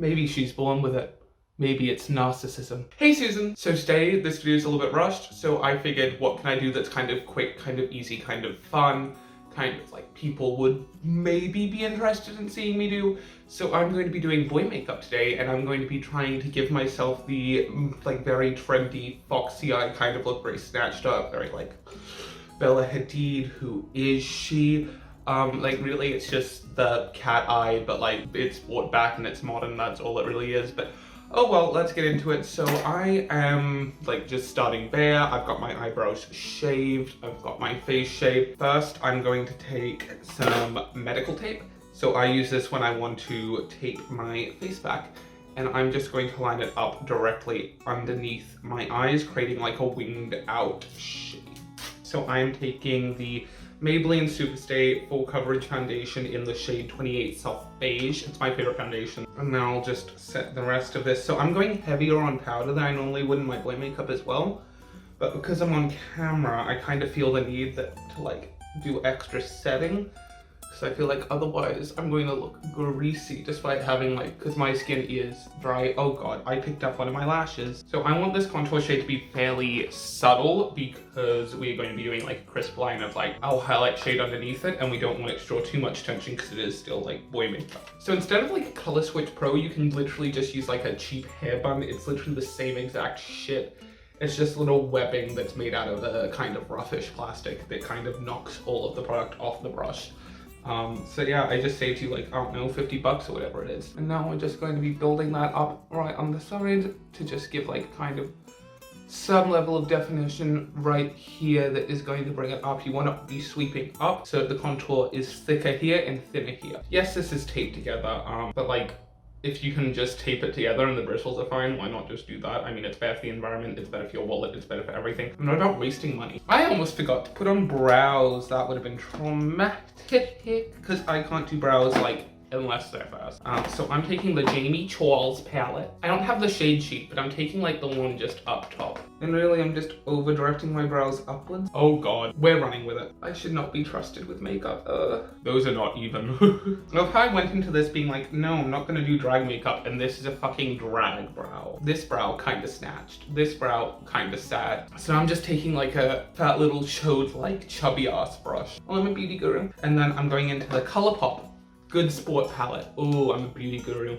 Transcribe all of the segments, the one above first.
Maybe she's born with it. Maybe it's narcissism. Hey Susan! So today, this video is a little bit rushed, so I figured what can I do that's kind of quick, kind of easy, kind of fun, kind of like people would maybe be interested in seeing me do. So I'm going to be doing boy makeup today, and I'm going to be trying to give myself the like very trendy Foxy eye kind of look, very snatched up, very like Bella Hadid. Who is she? Like really it's just the cat eye, but like it's brought back and it's modern, that's all it really is. But oh well, let's get into it. So I am like just starting bare. I've got my eyebrows shaved, I've got my face shaved. First, I'm going to take some medical tape. So I use this when I want to tape my face back. And I'm just going to line it up directly underneath my eyes, creating like a winged out shape. So I'm taking the Maybelline Superstay Full Coverage Foundation in the shade 28 Soft Beige. It's my favorite foundation. And now I'll just set the rest of this. So I'm going heavier on powder than I normally would in my boy makeup as well. But because I'm on camera, I kind of feel the need to like do extra setting. Because I feel like otherwise I'm going to look greasy despite having like, because my skin is dry. Oh god, I picked up one of my lashes. So I want this contour shade to be fairly subtle because we're going to be doing like a crisp line of like our highlight shade underneath it, and we don't want it to draw too much attention because it is still like boy makeup. So instead of like Color Switch Pro, you can literally just use like a cheap hair bun. It's literally the same exact shit. It's just little webbing that's made out of a kind of roughish plastic that kind of knocks all of the product off the brush. So yeah, I just saved you like, I don't know, 50 bucks or whatever it is. And now we're just going to be building that up right on the side to just give like kind of some level of definition right here that is going to bring it up. You want to be sweeping up so the contour is thicker here and thinner here. Yes, this is taped together, but like, if you can just tape it together and the bristles are fine, why not just do that? I mean, it's better for the environment, it's better for your wallet, it's better for everything. I'm not about wasting money. I almost forgot to put on brows. That would have been traumatic because I can't do brows like unless they're fast. So I'm taking the Jamie Charles palette. I don't have the shade sheet, but I'm taking like the one just up top. And really I'm just over directing my brows upwards. Oh god, we're running with it. I should not be trusted with makeup. Those are not even. If I went into this being like, no, I'm not gonna do drag makeup, and this is a fucking drag brow. This brow kinda snatched. This brow kinda sad. So I'm just taking like a fat little chode like chubby ass brush. Oh, I'm a beauty guru. And then I'm going into the ColourPop Good Sport palette. Oh, I'm a beauty guru.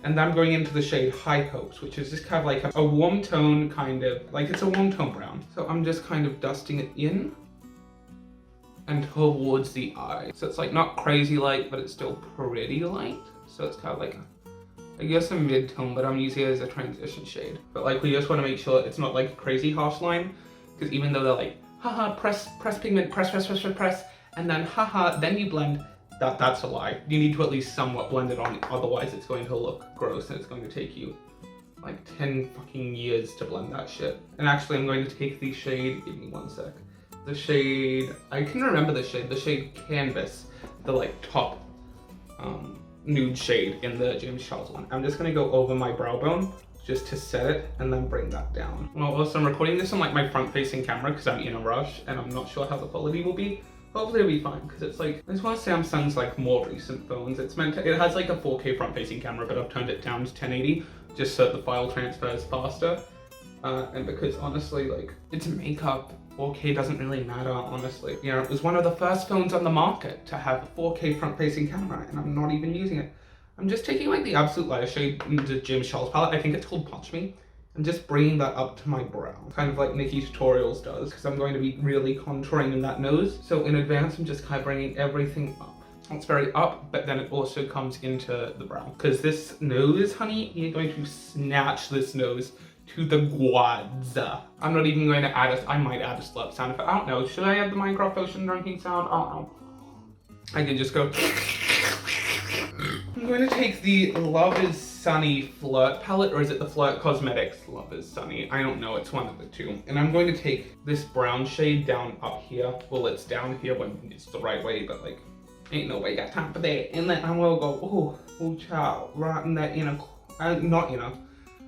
And then I'm going into the shade High Hopes, which is just kind of like a warm tone, kind of like it's a warm tone brown. So I'm just kind of dusting it in and towards the eye. So it's like not crazy light, but it's still pretty light. So it's kind of like, I guess a mid-tone, but I'm using it as a transition shade. But like we just want to make sure it's not like a crazy harsh line, because even though they're like, haha, press pigment, press, and then haha, then you blend. That's a lie. You need to at least somewhat blend it on, otherwise it's going to look gross and it's going to take you like 10 fucking years to blend that shit. And actually I'm going to take the shade, give me one sec. The shade, I can remember the shade Canvas, the like top nude shade in the James Charles one. I'm just gonna go over my brow bone just to set it and then bring that down. Well, also I'm recording this on like my front facing camera because I'm in a rush and I'm not sure how the quality will be. Hopefully it'll be fine, because it's like, it's one of Samsung's like more recent phones. It's meant to, it has like a 4K front facing camera, but I've turned it down to 1080 just so the file transfers faster. And because honestly, like, it's makeup, 4K doesn't really matter, honestly. You know, it was one of the first phones on the market to have a 4K front facing camera, and I'm not even using it. I'm just taking like the absolute lightest shade in the James Charles palette. I think it's called Punch Me. I'm just bringing that up to my brow, kind of like Nikki Tutorials does, because I'm going to be really contouring in that nose. So in advance, I'm just kind of bringing everything up. It's very up, but then it also comes into the brow. Because this nose, honey, you're going to snatch this nose to the quads. I'm not even going to add I might add a slurp sound effect. I don't know. Should I add the Minecraft Ocean drinking sound? I don't know. I can just go. I'm going to take the Love is Sunny Flirt palette, or is it the Flirt Cosmetics Love is Sunny? I don't know, it's one of the two. And I'm going to take this brown shade down up here. Well, it's down here when it's the right way, but like, ain't no way got time for that. And then I will go, oh child, right in that inner, not inner,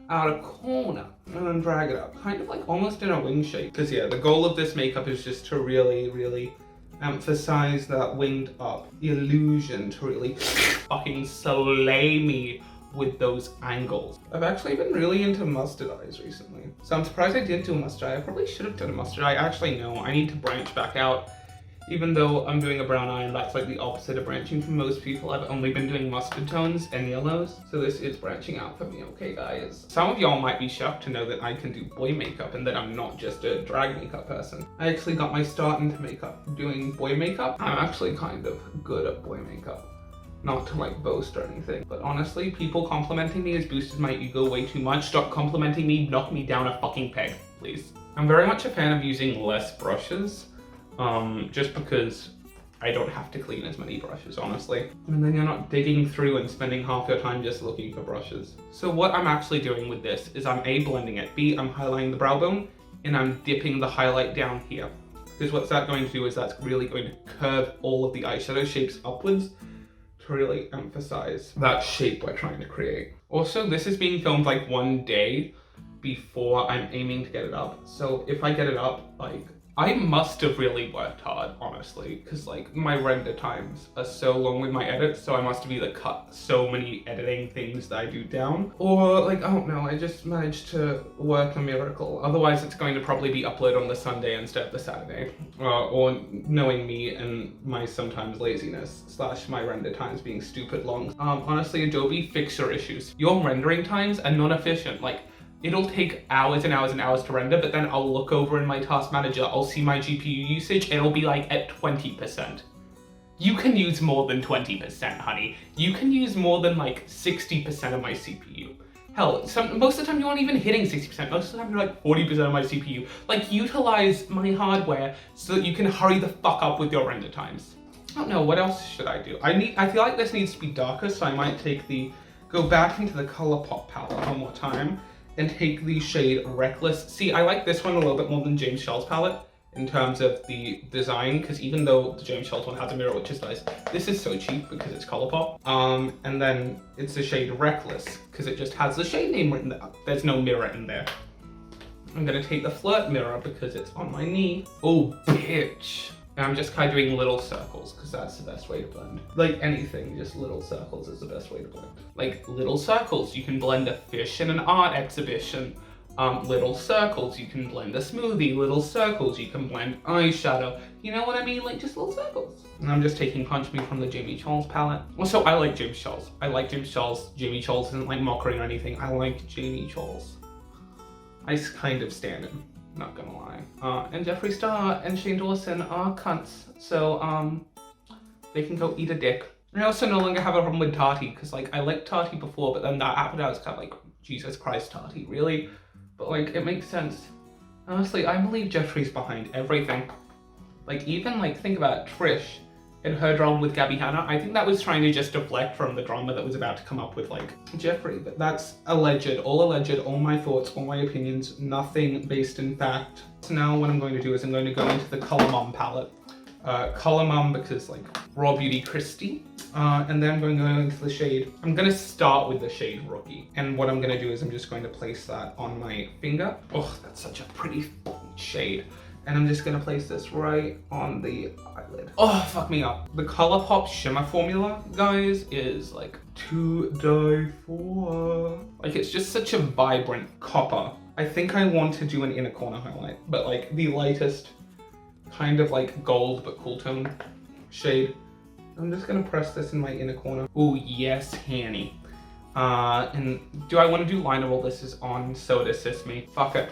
outer corner, and then drag it up. Kind of like almost in a wing shape. Because yeah, the goal of this makeup is just to really, really emphasize that winged up illusion, to really fucking slay me with those angles. I've actually been really into mustard eyes recently. So I'm surprised I didn't do a mustard eye. I probably should have done a mustard eye. Actually, no, I need to branch back out. Even though I'm doing a brown eye and that's like the opposite of branching for most people, I've only been doing mustard tones and yellows. So this is branching out for me, okay guys? Some of y'all might be shocked to know that I can do boy makeup and that I'm not just a drag makeup person. I actually got my start into makeup doing boy makeup. I'm actually kind of good at boy makeup. Not to like boast or anything, but honestly, people complimenting me has boosted my ego way too much. Stop complimenting me, knock me down a fucking peg, please. I'm very much a fan of using less brushes. Just because I don't have to clean as many brushes, honestly. And then you're not digging through and spending half your time just looking for brushes. So what I'm actually doing with this is I'm A, blending it, B, I'm highlighting the brow bone, and I'm dipping the highlight down here. Because what's that going to do is that's really going to curve all of the eyeshadow shapes upwards to really emphasize that shape we're trying to create. Also, this is being filmed like one day before I'm aiming to get it up. So if I get it up, like, I must have really worked hard, honestly, because like my render times are so long with my edits, so I must have either cut so many editing things that I do down, or like, I don't know, I just managed to work a miracle. Otherwise, it's going to probably be uploaded on the Sunday instead of the Saturday. Or knowing me and my sometimes laziness / my render times being stupid long. Honestly, Adobe, fix your issues. Your rendering times are not efficient. Like, it'll take hours and hours and hours to render, but then I'll look over in my task manager, I'll see my GPU usage, and it'll be like at 20%. You can use more than 20%, honey. You can use more than like 60% of my CPU. Hell, most of the time you aren't even hitting 60%, most of the time you're like 40% of my CPU. Like, utilize my hardware so that you can hurry the fuck up with your render times. I don't know, what else should I do? I feel like this needs to be darker, so I might go back into the ColourPop palette one more time, and take the shade Reckless. See, I like this one a little bit more than James Charles' palette in terms of the design, because even though the James Charles one has a mirror, which is nice, this is so cheap because it's ColourPop. And then it's the shade Reckless, because it just has the shade name written there. There's no mirror in there. I'm gonna take the Flirt mirror because it's on my knee. Oh, bitch. And I'm just kind of doing little circles because that's the best way to blend. Like anything, just little circles is the best way to blend. Like little circles, you can blend a fish in an art exhibition. Little circles, you can blend a smoothie. Little circles, you can blend eyeshadow. You know what I mean? Like just little circles. And I'm just taking Punch Me from the Jamie Charles palette. Also, I like James Charles. I like James Charles. Jamie Charles isn't like mockery or anything. I like Jamie Charles. I kind of stand him. Not gonna lie. And Jeffree Star and Shane Dawson are cunts, so they can go eat a dick. I also no longer have a problem with Tati, because like I liked Tati before, but then that happened, I was kind of like, Jesus Christ, Tati, really? But like, it makes sense. Honestly, I believe Jeffree's behind everything. Like, even like, think about Trish and her drama with Gabby Hanna. I think that was trying to just deflect from the drama that was about to come up with like Jeffree, but that's alleged, all my thoughts, all my opinions, nothing based in fact. So now what I'm going to do is I'm going to go into the Color Mom palette. Color Mom because like Raw Beauty Christy. And then I'm going to go into the shade. I'm going to start with the shade Rookie. And what I'm going to do is I'm just going to place that on my finger. Oh, that's such a pretty shade. And I'm just gonna place this right on the eyelid. Oh, fuck me up. The ColourPop shimmer formula, guys, is like to die for. Like, it's just such a vibrant copper. I think I want to do an inner corner highlight, but like the lightest kind of like gold but cool tone shade. I'm just gonna press this in my inner corner. Oh yes, Hanny. And do I want to do liner while this is on? So it assists me. Fuck it.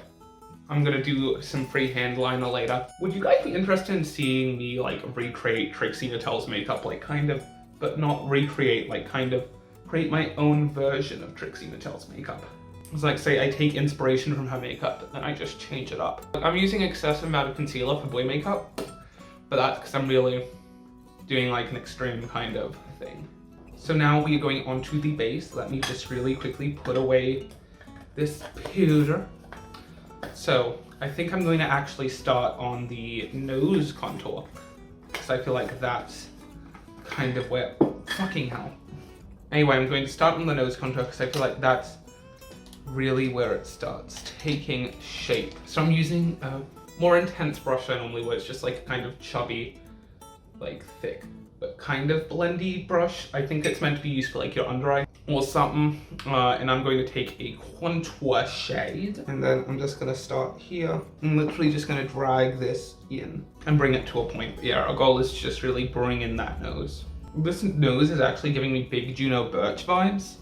I'm gonna do some freehand liner later. Would you guys be interested in seeing me like recreate Trixie Mattel's makeup, like kind of, but not recreate, like kind of create my own version of Trixie Mattel's makeup? It's like, say I take inspiration from her makeup, but then I just change it up. I'm using excessive amount of concealer for boy makeup, but that's because I'm really doing like an extreme kind of thing. So now we are going on to the base. Let me just really quickly put away this powder. So I think I'm going to actually start on the nose contour because I feel like that's kind of where, fucking hell. Anyway, I'm going to start on the nose contour because I feel like that's really where it starts taking shape. So I'm using a more intense brush than I normally would. It's just like kind of chubby, like thick, but kind of blendy brush. I think it's meant to be used for like your under eye. or something. And I'm going to take a contour shade, and then I'm just gonna start here. I'm literally just gonna drag this in and bring it to a point. Yeah, our goal is to just really bring in that nose. This nose is actually giving me big Juno Birch vibes,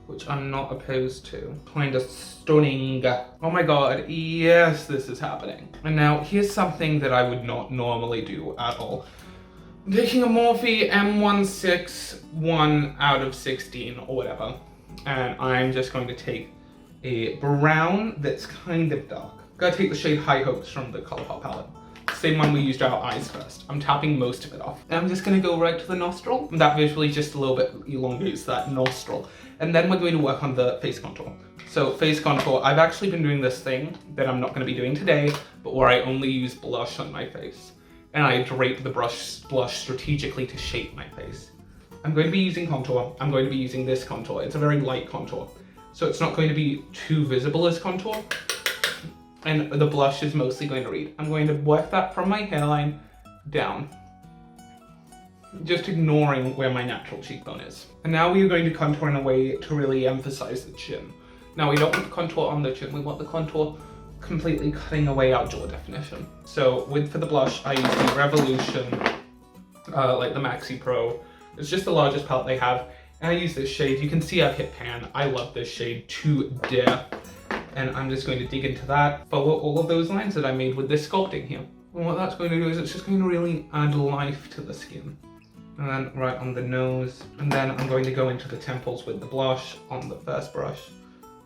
which I'm not opposed to. Kind of stunning. Oh my god, yes, this is happening. And now here's something that I would not normally do at all. I'm taking a Morphe M161 out of 16 or whatever, and I'm just going to take a brown that's kind of dark. Gotta take the shade High Hopes from the Colourpop palette. Same one we used our eyes first. I'm tapping most of it off. And I'm just gonna go right to the nostril. That visually just a little bit elongates that nostril. And then we're going to work on the face contour. So face contour, I've actually been doing this thing that I'm not gonna be doing today, but where I only use blush on my face. And I drape the blush strategically to shape my face. I'm going to be using contour. I'm going to be using this contour. It's a very light contour, so it's not going to be too visible as contour. And the blush is mostly going to read. I'm going to work that from my hairline down, just ignoring where my natural cheekbone is. And now we are going to contour in a way to really emphasize the chin. Now we don't want the contour on the chin, we want the contour completely cutting away our jaw definition. So for the blush, I use the Revolution, like the Maxi Pro. It's just the largest palette they have. And I use this shade. You can see I've hit pan. I love this shade to death. And I'm just going to dig into that, follow all of those lines that I made with this sculpting here. And what that's going to do is it's just going to really add life to the skin. And then right on the nose. And then I'm going to go into the temples with the blush on the first brush,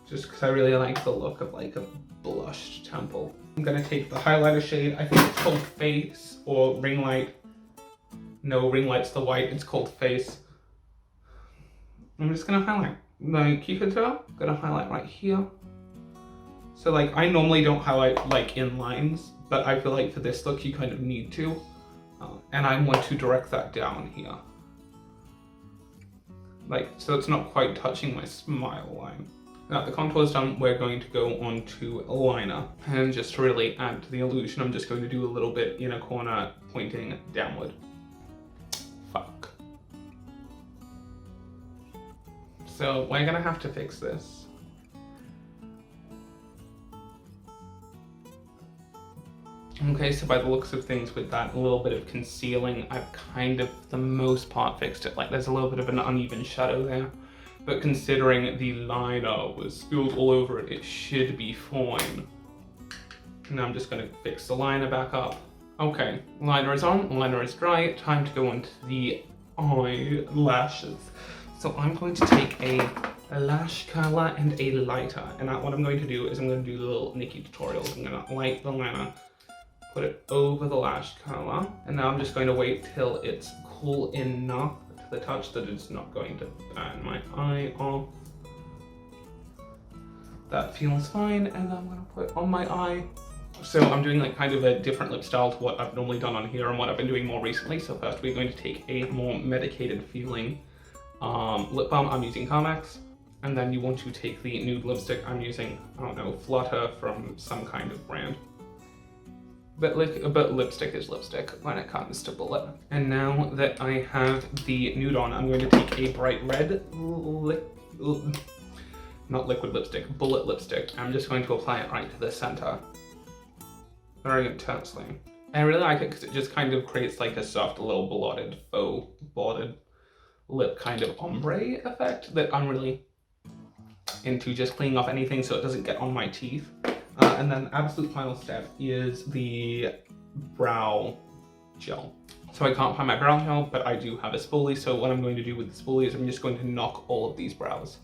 just because I really like the look of like a blushed temple. I'm gonna take the highlighter shade. I think it's called Face or Ring Light. No, Ring Light's the white, it's called Face. I'm just gonna highlight. Like, you can tell, I'm gonna highlight right here. So like, I normally don't highlight like in lines, but I feel like for this look you kind of need to. And I want to direct that down here. Like, so it's not quite touching my smile line. Now the contour is done, we're going to go on to a liner. And just to really add to the illusion, I'm just going to do a little bit in a corner pointing downward. Fuck. So we're gonna have to fix this. Okay, so by the looks of things with that little bit of concealing, I've kind of, for the most part, fixed it. Like there's a little bit of an uneven shadow there. But considering the liner was spilled all over it, it should be fine. Now I'm just gonna fix the liner back up. Okay, liner is on, liner is dry. Time to go on to the eyelashes. So I'm going to take a lash curler and a lighter. And what I'm going to do is I'm going to do the little Nikki tutorials. I'm gonna light the liner, put it over the lash curler. And now I'm just going to wait till it's cool enough the touch that it's not going to burn my eye off. That feels fine, and I'm gonna put on my eye. So I'm doing like kind of a different lip style to what I've normally done on here and what I've been doing more recently. So first we're going to take a more medicated feeling lip balm. I'm using Carmex. And then you want to take the nude lipstick. I'm using, I don't know, Flutter from some kind of brand. But lipstick is lipstick when it comes to bullet. And now that I have the nude on, I'm going to take a bright red, not liquid lipstick, bullet lipstick. I'm just going to apply it right to the center, very intensely. And I really like it because it just kind of creates like a soft little blotted, faux blotted lip kind of ombre effect that I'm really into, just cleaning off anything so it doesn't get on my teeth. And then the absolute final step is the brow gel. So I can't find my brow gel, but I do have a spoolie. So what I'm going to do with the spoolie is I'm just going to knock all of these brows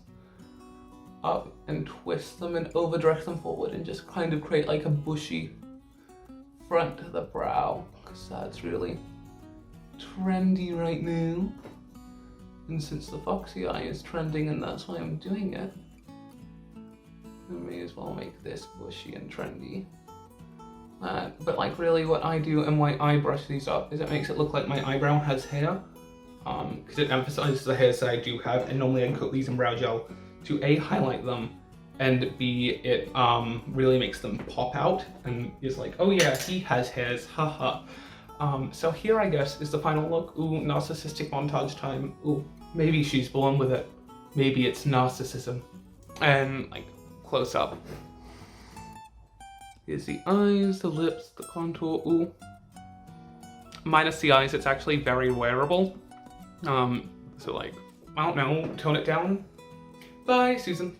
up and twist them and over direct them forward and just kind of create like a bushy front to the brow, because that's really trendy right now. And since the Foxy eye is trending and that's why I'm doing it, I may as well make this bushy and trendy. But like really what I do and why I brush these up is it makes it look like my eyebrow has hair. Because it emphasizes the hairs that I do have, and normally I coat these in brow gel to A, highlight them, and B, it really makes them pop out and is like, oh yeah, he has hairs, haha. So here I guess is the final look. Ooh, narcissistic montage time. Ooh, maybe she's born with it. maybe it's narcissism. And like close up. Here's the eyes, the lips, the contour. Ooh. Minus the eyes, it's actually very wearable. So like, I don't know, tone it down. Bye, Susan.